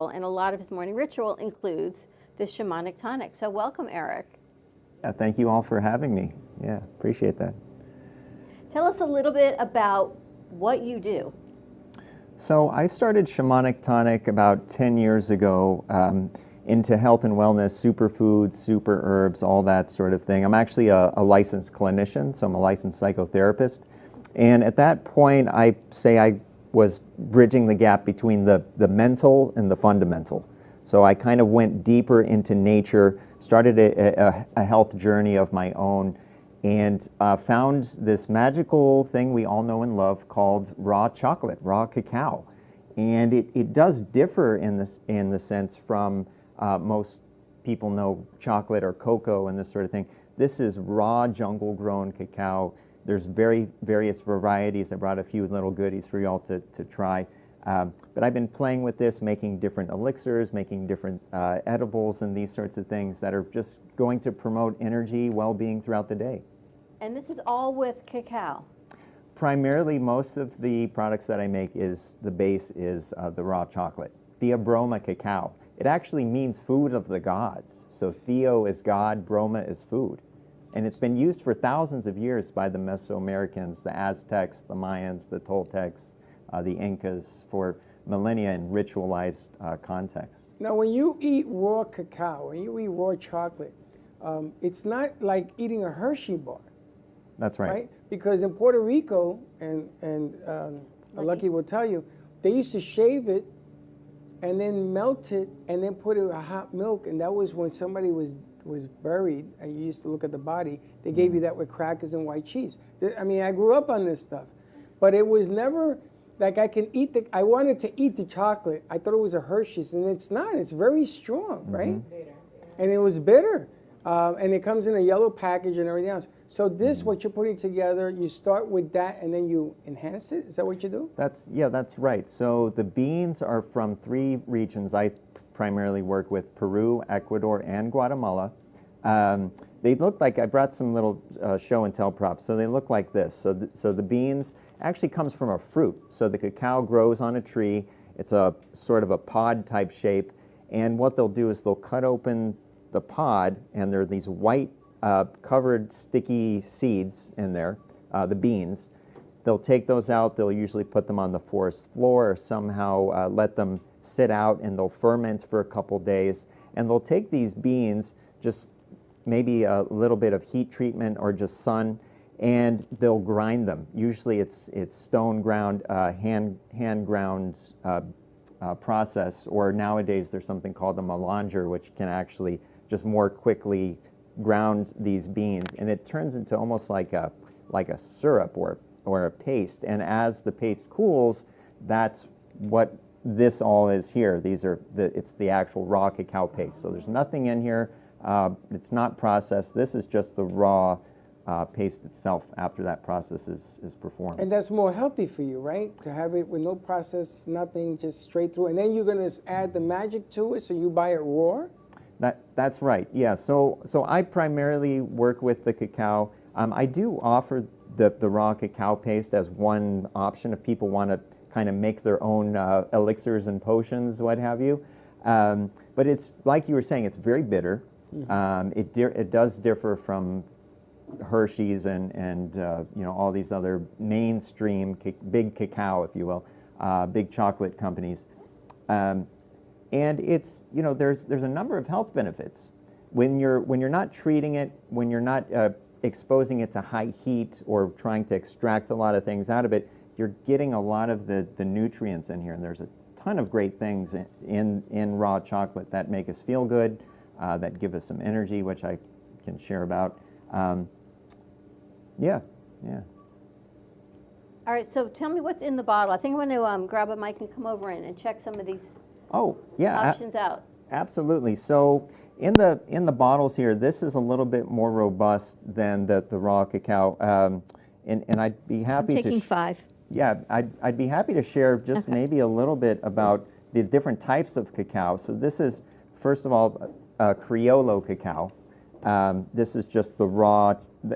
and a lot of his morning ritual includes this shamanic tonic. So welcome, Eric. Yeah, thank you all for having me. Yeah, appreciate that. Tell us a little bit about what you do. So I started Shamanic Tonic about 10 years ago into health and wellness, superfoods, super herbs, all that sort of thing. I'm actually a licensed clinician, so I'm a licensed psychotherapist. And at that point, I say I was bridging the gap between the mental and the fundamental. So I kind of went deeper into nature, started a health journey of my own, and found this magical thing we all know and love called raw chocolate, raw cacao. And it does differ in the sense from most people know chocolate or cocoa and this sort of thing. This is raw jungle-grown cacao. There's various varieties. I brought a few little goodies for y'all to try. But I've been playing with this, making different elixirs, making different edibles and these sorts of things that are just going to promote energy, well-being throughout the day. And this is all with cacao. Primarily, most of the products that I make the base is the raw chocolate, the Broma cacao. It actually means food of the gods. So Theo is God, Broma is food. And it's been used for thousands of years by the Mesoamericans, the Aztecs, the Mayans, the Toltecs, the Incas for millennia in ritualized contexts. Now, when you eat raw cacao, when you eat raw chocolate, it's not like eating a Hershey bar. That's right. Because in Puerto Rico, and Lucky will tell you, they used to shave it and then melt it and then put it in hot milk, and that was when somebody was buried and you used to look at the body. They gave you that with crackers and white cheese. I mean, I grew up on this stuff, but it was never like I wanted to eat the chocolate. I thought it was a Hershey's, and it's not. It's very strong, right? Bitter. And it was bitter. And it comes in a yellow package and everything else. So this, what you're putting together, you start with that and then you enhance it? Is that what you do? That's right. So the beans are from 3 regions. I primarily work with Peru, Ecuador, and Guatemala. They look like, I brought some little show and tell props. So they look like this. So the beans actually comes from a fruit. So the cacao grows on a tree. It's a sort of a pod type shape. And what they'll do is they'll cut open the pod, and there are these white covered sticky seeds in there, the beans. They'll take those out. They'll usually put them on the forest floor or somehow let them sit out, and they'll ferment for a couple days. And they'll take these beans, just maybe a little bit of heat treatment or just sun, and they'll grind them. Usually it's stone ground, hand ground process, or nowadays there's something called a melanger, which can actually just more quickly ground these beans, and it turns into almost like a syrup or a paste. And as the paste cools, that's what this all is here. It's the actual raw cacao paste. So there's nothing in here. It's not processed. This is just the raw paste itself after that process is performed. And that's more healthy for you, right? To have it with no process, nothing, just straight through. And then you're going to add the magic to it, so you buy it raw? That's right, yeah. So I primarily work with the cacao. I do offer the raw cacao paste as one option if people want to kind of make their own elixirs and potions, what have you. But it's, like you were saying, it's very bitter. It does differ from Hershey's and all these other mainstream big cacao, if you will, big chocolate companies. And it's, there's a number of health benefits. When you're not treating it, when you're not exposing it to high heat or trying to extract a lot of things out of it, you're getting a lot of the nutrients in here. And there's a ton of great things in raw chocolate that make us feel good, that give us some energy, which I can share about. Yeah. All right, so tell me what's in the bottle. I think I'm going to grab a mic and come over and check some of these options out. Absolutely. So in the bottles here, this is a little bit more robust than the raw cacao, and I'd be happy I'm taking 5. Yeah, I'd be happy to share just maybe a little bit about the different types of cacao. So this is, first of all, Criollo cacao. This is just the raw.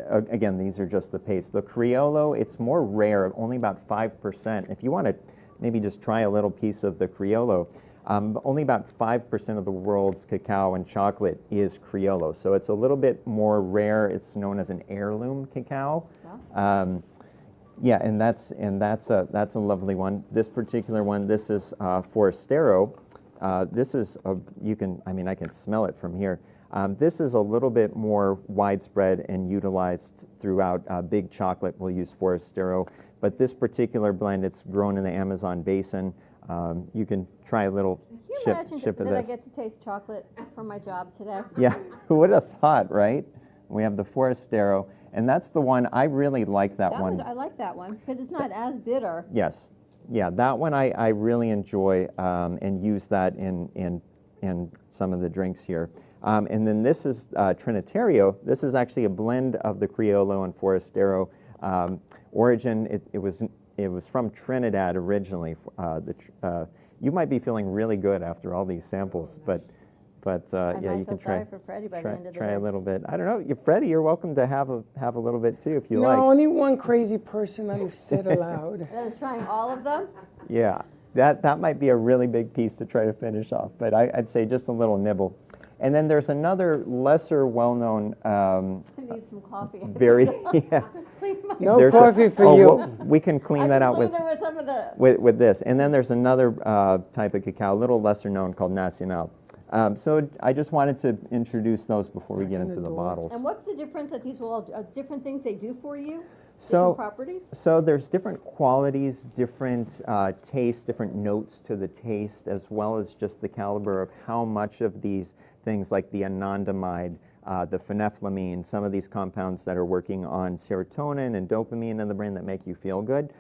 Again, these are just the paste. The Criollo, it's more rare, only about 5%. If you want to maybe just try a little piece of the Criollo. Only about 5% of the world's cacao and chocolate is Criollo, so it's a little bit more rare. It's known as an heirloom cacao. Wow. Yeah, and that's a lovely one. This particular one, this is Forastero. This is I can smell it from here. This is a little bit more widespread and utilized throughout. Big chocolate will use Forastero, but this particular blend, it's grown in the Amazon basin. You can try a little ship of this. Did I get to taste chocolate for my job today? Yeah, who would have thought, right? We have the Forastero, and that's the one, I really like that one. I like that one because it's not as bitter. Yes. Yeah, that one I really enjoy and use that in some of the drinks here. And then this is Trinitario. This is actually a blend of the Criollo and Forastero. Origin, it was from Trinidad originally. You might be feeling really good after all these samples, but yeah, you can try. For Freddie by the end of the try day. a little bit. I don't know, Freddie, you're welcome to have a little bit too if you No, like. only one crazy person I said aloud. That is trying all of them. Yeah, that might be a really big piece to try to finish off, but I'd say just a little nibble. And then there's another lesser well-known, I need some coffee. very yeah. No There's coffee for you. well, we can clean that out with There was some of the. with this. And then there's another type of cacao, a little lesser known, called Nacional. So I just wanted to introduce those before we get into the bottles. And what's the difference that these will all different things they do for you? So, different properties? so there's different qualities, different tastes, different notes to the taste, as well as just the caliber of how much of these things like the anandamide, the phenethylamine, some of these compounds that are working on serotonin and dopamine in the brain that make you feel good.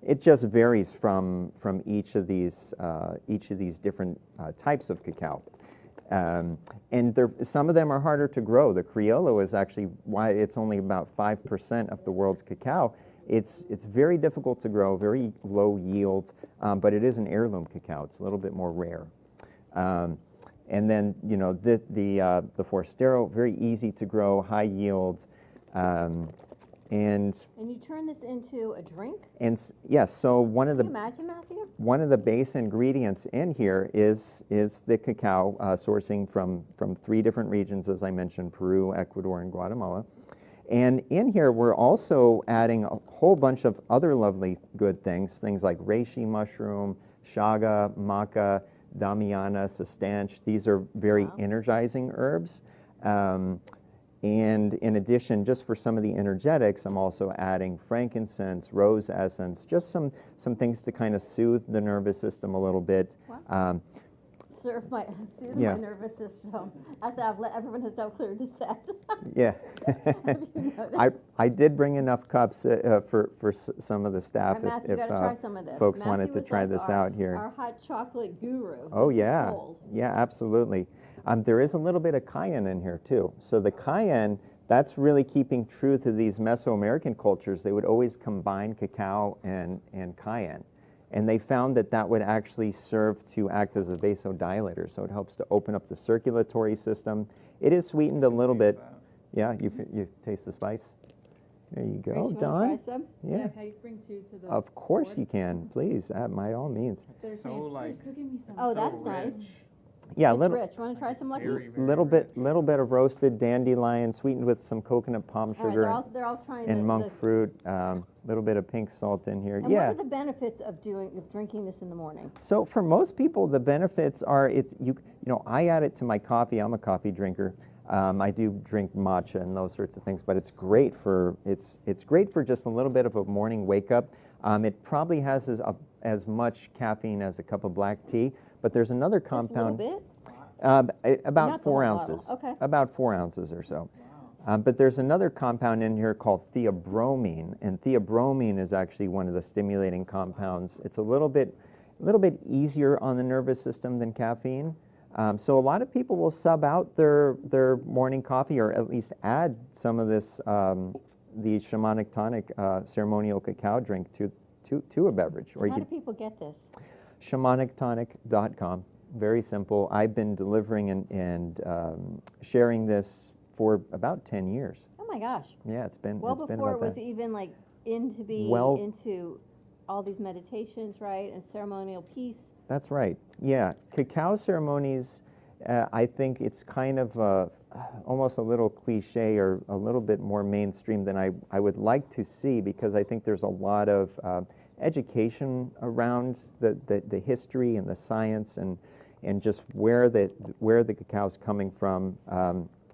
It just varies from each of these different types of cacao. And some of them are harder to grow. The Criollo is actually why it's only about 5% of the world's cacao. It's very difficult to grow, very low yield, but it is an heirloom cacao. It's a little bit more rare. And then the Forastero, very easy to grow, high yield. And you turn this into a drink? And yes, so Can you imagine, Matthew? one of the base ingredients in here is the cacao sourcing from 3 different regions, as I mentioned, Peru, Ecuador, and Guatemala. And in here, we're also adding a whole bunch of other lovely good things like reishi mushroom, chaga, maca, damiana, sustanche. These are very energizing herbs. And in addition, just for some of the energetics, I'm also adding frankincense, rose essence, just some things to kind of soothe the nervous system a little bit. Wow. Soothe my nervous system. Everyone has now cleared the set. Yeah. I did bring enough cups for some of the staff Matthew, if you gotta try some of this. folks Matthew wanted to was try like this our- out here. Our hot chocolate guru. Oh, This is yeah. cold. Yeah, absolutely. There is a little bit of cayenne in here, too. So the cayenne, that's really keeping true to these Mesoamerican cultures. They would always combine cacao and cayenne. And they found that would actually serve to act as a vasodilator. So it helps to open up the circulatory system. It is sweetened a little bit. Yeah, you taste the spice? There you go, Grace, you wanna Dawn. try some? Yeah. Can you bring 2 to the Of course board? you can. Please, by all means. They're So, saying, like, Chris, go get me some. Oh, so that's nice. rich. Yeah, It's rich. Want to try some, Lucky? Very, very little rich. bit of roasted dandelion, sweetened with some coconut palm All right, sugar they're all trying and the, monk the, fruit. Little bit of pink salt in here. And Yeah. what are the benefits of drinking this in the morning? So for most people, the benefits are I add it to my coffee. I'm a coffee drinker. I do drink matcha and those sorts of things, but it's great for just a little bit of a morning wake up. It probably has as much caffeine as a cup of black tea, but there's another compound. Just a little bit? About Not the 4 whole bottle. ounces. Okay. About 4 ounces or so. But there's another compound in here called theobromine, and theobromine is actually one of the stimulating compounds. It's a little bit easier on the nervous system than caffeine. So a lot of people will sub out their morning coffee, or at least add some of this the Shamanic Tonic ceremonial cacao drink to a beverage. How do people get this? ShamanicTonic.com. Very simple. I've been delivering and sharing this for about 10 years. Oh my gosh. Yeah, it's been Well it's been before about it was that. even like into all these meditations, right? And ceremonial peace. That's right. Yeah, cacao ceremonies, I think it's kind of almost a little cliche or a little bit more mainstream than I would like to see, because I think there's a lot of education around the history and the science and just where the cacao is coming from.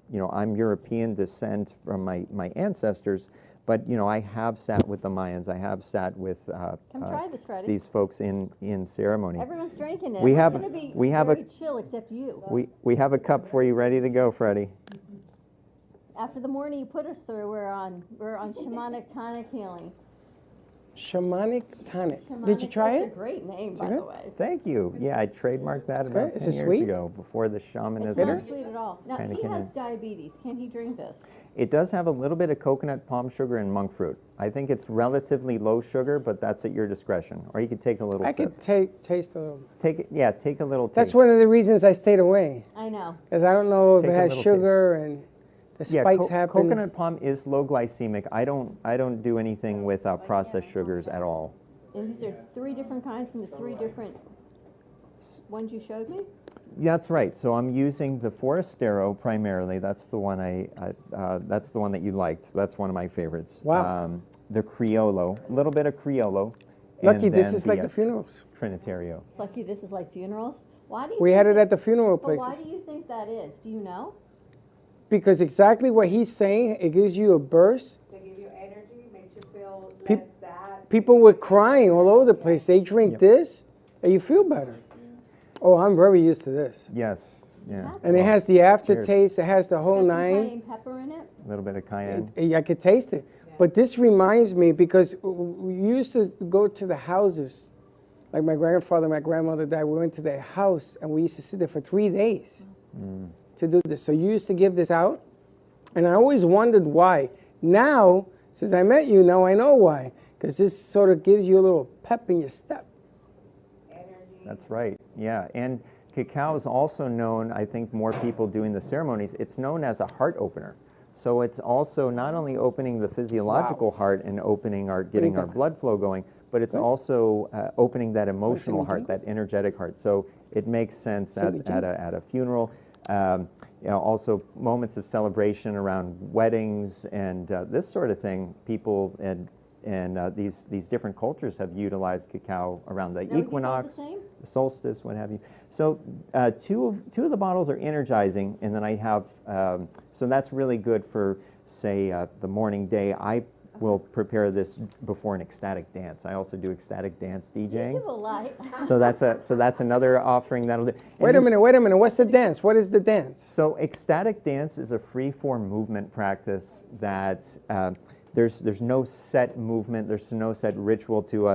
You know, I'm European descent from my ancestors, but you know, I have sat with the Mayans. I have sat with Come try this, Freddie. these folks in ceremony. Everyone's drinking it. We It's have- gonna be we have a- very chill except you. We have a cup for you, ready to go, Freddie. After the morning you put us through, we're on Shamanic Tonic healing. Shamanic Tonic. Did you Shamanic- try It's it? a great name, by it the good? way. Thank you. Yeah, I trademarked that It's about good. Is 10 it years sweet? ago, before the It's shamanism. not sweet at all. Now, Kinda he came has in. diabetes. Can he drink this? It does have a little bit of coconut, palm sugar, and monk fruit. I think it's relatively low sugar, but that's at your discretion. Or you could take a little I sip. could taste a little. Take it, yeah, take a little taste. That's one of the reasons I stayed away, I know. because I don't know if Take it a has little sugar and the Yeah, spikes happen. coconut palm is low glycemic. I don't do anything with processed sugars at all. And these are 3 different kinds from the 3 different ones you showed me? Yeah, that's right. So I'm using the Forastero primarily. That's the one that's the one that you liked. That's one of my favorites. Wow. The Criollo, a little bit of Criollo. Lucky, and this then is like the funerals. Trinitario. Lucky this is like funerals. Why do you We think had it that- at the funeral But why places. do you think that is? Do you know? Because exactly what he's saying, it gives you a burst. They give you energy, makes you feel Peop- less sad. People were crying all over the place. They drink Yep. this, and you feel better. Oh, I'm very used to this. Yes. Yeah. And it Well, has the aftertaste. It has the whole Got some nine. cayenne pepper in it? a little bit of cayenne. I could taste it. But this reminds me, because we used to go to the houses. Like my grandfather, my grandmother died. We went to their house, and we used to sit there for 3 days to do this. So you used to give this out, and I always wondered why. Now, since I met you, now I know why. Because this sort of gives you a little pep in your step. That's right. Yeah. And cacao is also known, I think more people doing the ceremonies, it's known as a heart opener. So it's also not only opening the physiological heart and getting our blood flow going, but it's also opening that emotional heart, that energetic heart. So it makes sense at a funeral. You know, also moments of celebration around weddings and this sort of thing. People and these different cultures have utilized cacao around the Now, would you say equinox, the same? the solstice, what have you. So two of the bottles are energizing, and then I have so that's really good for, say, the morning day. I will prepare this before an ecstatic dance. I also do ecstatic dance You DJing. do a lot. So that's another offering that'll do. And Wait a this- minute. What's the dance? What is the dance? So ecstatic dance is a free-form movement practice that there's no set movement, there's no set ritual to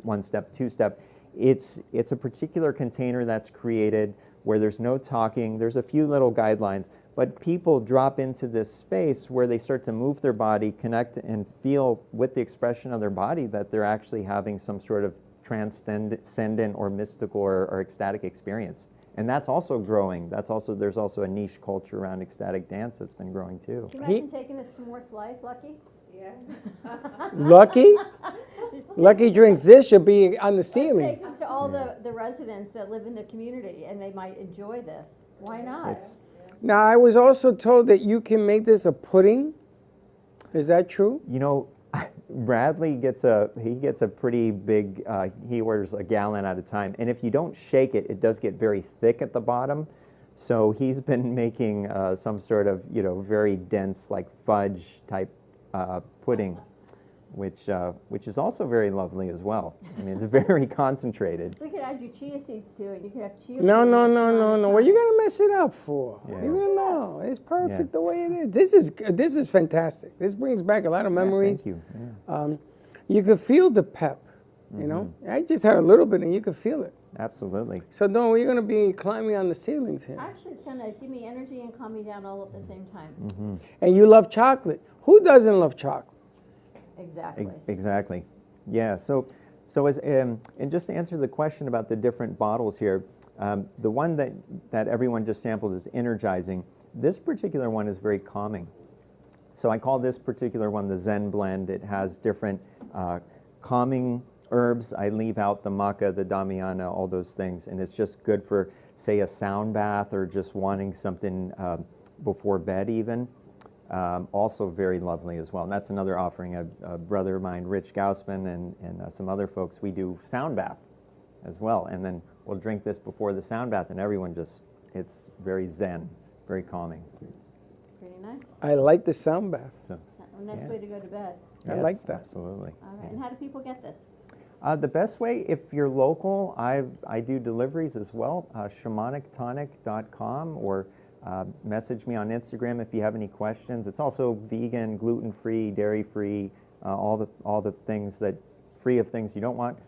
one step, two step. It's a particular container that's created where there's no talking. There's a few little guidelines, but people drop into this space where they start to move their body, connect, and feel with the expression of their body that they're actually having some sort of transcendent or mystical or ecstatic experience. And that's also growing. There's also a niche culture around ecstatic dance that's been growing too. Can you imagine taking this to Morse Life, Lucky? Yes. Lucky drinks this, you'll be on the Let's ceiling. take this to all the residents that live in the community, and they might enjoy this. Why not? It's, Now, I was also told that you can make this a pudding. Is that true? you know, Bradley gets a pretty big, he orders a gallon at a time. And if you don't shake it, it does get very thick at the bottom. So he's been making some sort of, very dense, like fudge type pudding, which is also very lovely as well. I mean, it's very concentrated. We could add your chia seeds to it. You could have chia. No. pudding with Shamanic What are you Tonic. gonna mess it up for? Yeah. You don't know. It's perfect Yeah. the way it is. This is fantastic. This brings back a lot of memories. Thank you. Yeah. You could feel the pep. You know, I just had a little bit, and you could feel it. Absolutely. So, Dawn, you're gonna be climbing on the ceilings here, Actually, it's gonna give me energy and calm me down all at the same time. and you love chocolate. Who doesn't love chocolate? Exactly. Exactly. Yeah. So as and just to answer the question about the different bottles here, the one that everyone just sampled is energizing. This particular one is very calming. So I call this particular one the Zen blend. It has different calming herbs. I leave out the maca, the damiana, all those things, and it's just good for, say, a sound bath or just wanting something before bed even. Also very lovely as well. And that's another offering. A brother of mine, Rich Gaussman, and some other folks, we do sound bath as well. And then we'll drink this before the sound bath, and everyone just, it's very zen, very calming. Pretty nice. I like the sound bath. So, A nice way to go to bed. I yes, like that. Absolutely. All right. And how do people get this? The best way, if you're local, I do deliveries as well, shamanictonic.com, or message me on Instagram if you have any questions. It's also vegan, gluten-free, dairy-free, all the things that, free of things you don't want.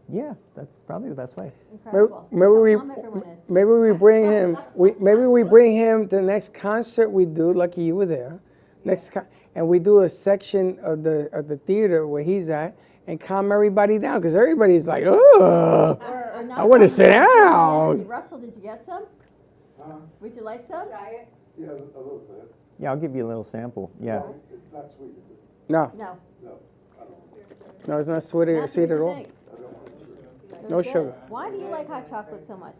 Yeah, that's probably the best way. Incredible. Maybe we, How calm everyone is. maybe we bring him. Maybe we bring him to the next concert we do. Lucky you were there. And we do a section of the theater where he's at and calm everybody down, because everybody's like, oh, Or I want to sit down. Russell, did you get some? Would you like some? Try it. Yeah, a little bit. Yeah, I'll give you a little sample. Yeah. It's not sweet, is it? No, No. No, I don't. no, it's not sweet Matthew, at what do you all. think? I don't want sugar. It No was good. sugar. Why do you like hot chocolate so much?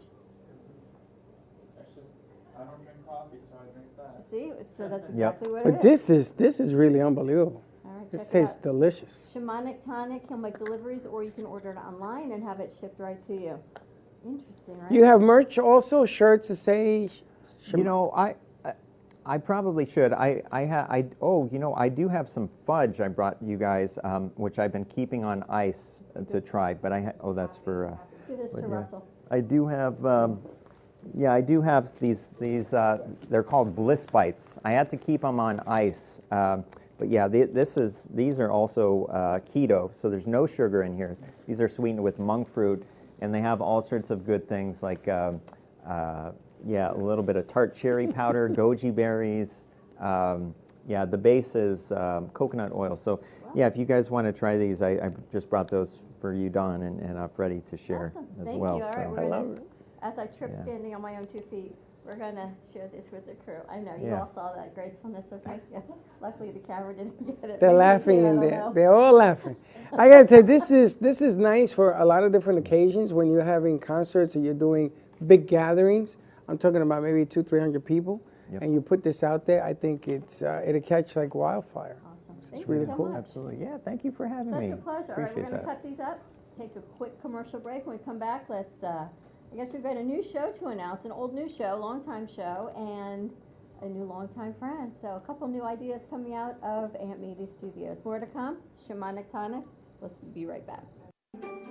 It's just, I don't drink coffee, so I drink that. See, so that's Yep. exactly what But it is. this is really unbelievable. All right, This check it tastes out. delicious. Shamanic Tonic, he'll make deliveries, or you can order it online and have it shipped right to you. Interesting, right? You have merch also, shirts to say. You know, I probably should. I do have some fudge I brought you guys, which I've been keeping on ice to try. But that's for. Give this to yeah. Russell. I do have. I do have these. They're called Bliss Bites. I had to keep them on ice. But yeah, these are also keto, so there's no sugar in here. These are sweetened with monk fruit, and they have all sorts of good things like. Yeah, a little bit of tart cherry powder, goji berries. Yeah, the base is coconut oil. So, yeah, if you guys want to try these, I just brought those for you, Don, and Freddie to share Awesome. as Thank well. you. All right, So, we're I gonna, love it. as I trip Yeah. standing on my own 2 feet, we're going to share this with the crew. I know you Yeah. all saw that gracefulness, okay? Yeah. Luckily, the camera didn't get it. They're Maybe laughing did, I in don't there. know. They're all laughing. I gotta say, this is nice for a lot of different occasions when you're having concerts or you're doing big gatherings. I'm talking about maybe 200-300 people, Yep. and you put this out there. I think it'll catch like wildfire. Awesome. Thank really you so cool. much. absolutely. Yeah, thank you for having Such me. a pleasure. All right, we're Appreciate going to that. cut these up, take a quick commercial break. When we come back, let's, I guess we've got a new show to announce, an old new show, long-time show, and a new long-time friend. So a couple new ideas coming out of Aunt Meady's studios. More to come. Shamanic Tonic. Let's be right back.